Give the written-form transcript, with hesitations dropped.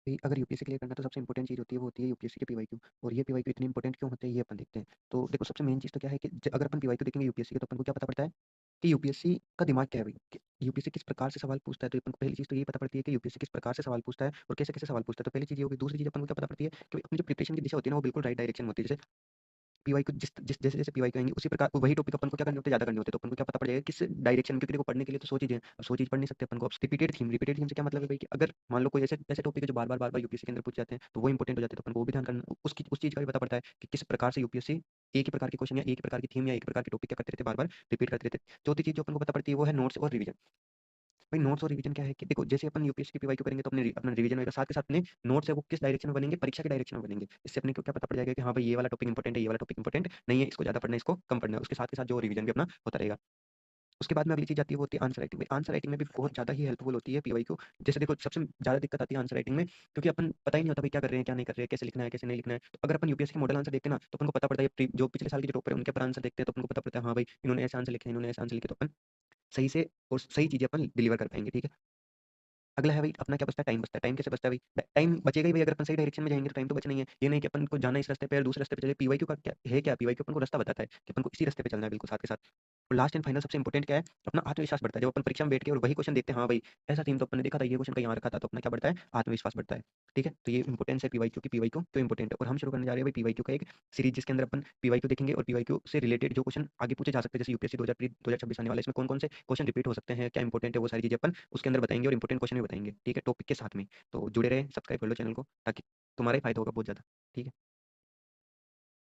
भाई अगर UPSC clear करना है तो सबसे इंपॉर्टेंट चीज़ होती है वो होती है यूपीएससी के पीवाईक्यू। और ये पीवाईक्यू इतने इंपॉर्टेंट क्यों होते हैं ये अपन देखते हैं। तो देखो सबसे मेन चीज़ तो क्या है कि अगर अपन पीवाईक्यू देखेंगे यूपीएससी के तो अपन को क्या पता पड़ता है कि यूपीएससी का दिमाग क्या है भाई, कि यूपीएससी किस प्रकार से सवाल पूछता है। तो अपन को पहली चीज़ तो ये पता पड़ती है कि यूपीएससी किस प्रकार से सवाल पूछता है और कैसे कैसे सवाल पूछता है। तो पहली चीज़ ये होगी। दूसरी चीज़ अपन को क्या पता पड़ती है कि अपनी जो प्रिपरेशन की दिशा होती है ना वो बिल्कुल राइट डायरेक्शन में होती है। जैसे पीवाईक्यू जिस जिस जैसे-जैसे पीवाईक्यू आएँगे उसी प्रकार वही टॉपिक अपन को क्या करने होते हैं, ज़्यादा करने होते हैं। तो अपन को क्या पता पड़ जाएगा किस डायरेक्शन, क्योंकि देखो पढ़ने के लिए तो 100 चीज़ें हैं। अब 100 चीज़ पढ़ नहीं सकते अपन को। अब रिपीटेड थीम से क्या मतलब है भाई कि अगर मान लो कोई ऐसे ऐसे टॉपिक है जो बार-बार यूपीएससी के अंदर पूछे जाते हैं, तो वो इंपॉर्टेंट हो जाते हैं। तो अपन को वो भी ध्यान करना उसकी उस चीज़ का भी पता पड़ता है कि किस प्रकार से यूपीएससी एक ही प्रकार के क्वेश्चन या एक ही प्रकार की थीम या एक ही प्रकार के टॉपिक क्या करते रहते हैं, बार-बार रिपीट करते रहते हैं। चौथी चीज़ जो अपन को पता पड़ती है वो है नोट्स और रिवीजन। भाई नोट्स और रिवीजन क्या है कि देखो जैसे अपन यूपीएससी की पीवाईक्यू करेंगे तो अपना रिवीजन होगा, साथ के साथ अपने नोट्स है वो किस डायरेक्शन में बनेंगे, परीक्षा के डायरेक्शन में बनेंगे। इससे अपने को क्या पता पड़ जाएगा कि हाँ भाई ये वाला टॉपिक इंपॉर्टेंट है, ये वाला टॉपिक इंपॉर्टेंट नहीं है, इसको ज़्यादा पढ़ना है, इसको कम पढ़ना है। उसके साथ के साथ जो रिवीजन भी अपना होता रहेगा। उसके बाद में अगली चीज़ आती है वो होती है आंसर राइटिंग में। आंसर राइटिंग में भी बहुत ज़्यादा ही हेल्पफुल होती है पीवाईक्यू। जैसे देखो सबसे ज़्यादा दिक्कत आती है आंसर राइटिंग में, क्योंकि अपन पता ही नहीं होता भाई क्या कर रहे हैं, क्या नहीं कर रहे हैं, कैसे लिखना है, कैसे नहीं लिखना है। तो अगर अपन यूपीएससी के मॉडल आंसर देखते हैं ना तो अपन को पता पड़ता है जो पिछले साल के जो टॉपर है उनके ऊपर आंसर देखते हैं तो अपन को पता पड़ता है हाँ भाई इन्होंने ऐसे आंसर लिखे हैं, इन्होंने ऐसे आंसर लिखे, तो अपन सही से और सही चीज़ें अपन डिलीवर कर पाएँगे, ठीक है। अगला है भाई अपना क्या बचता है, टाइम बचता है। टाइम कैसे बचता है भाई? टाइम बचेगा ही भाई अगर अपन सही डायरेक्शन में जाएँगे तो टाइम तो बचना ही है। ये नहीं कि अपन को जाना है इस रास्ते पे और दूसरे रास्ते पे चले। पीवाईक्यू का क्या है, क्या पीवाईक्यू अपन को रास्ता बताता है कि अपन को इसी रास्ते पे चलना है बिल्कुल साथ के साथ। और लास्ट एंड फाइनल सबसे इंपॉर्टेंट क्या है? अपना आत्मविश्वास बढ़ता है। जब अपन परीक्षा में बैठ के और वही क्वेश्चन देखते हैं, हाँ भाई ऐसा थीम तो अपन ने देखा था, ये क्वेश्चन कहीं और रखा था, तो अपना क्या बढ़ता है? आत्मविश्वास बढ़ता है। ठीक है? तो ये इंपॉर्टेंस है पीवाईक्यू की। पीवाईक्यू क्यों इंपॉर्टेंट है? और हम शुरू करने जा रहे हैं भाई पीवाईक्यू का एक सीरीज जिसके अंदर अपन पीवाईक्यू देखेंगे और पीवाईक्यू से रिलेटेड जो क्वेश्चन आगे पूछे जा सकते हैं, जैसे यूपीएससी 2026 आने वाला है, इसमें कौन-कौन से क्वेश्चन रिपीट हो सकते हैं, क्या इंपॉर्टेंट है, वो सारी चीज़ें अपन उसके अंदर बताएँगे और इंपॉर्टेंट क्वेश्चन भी बताएँगे। ठीक है? टॉपिक के साथ में। तो जुड़े रहें, सब्सक्राइब कर लो चैनल को ताकि तुम्हारा ही फ़ायदा होगा बहुत ज़्यादा। ठीक है?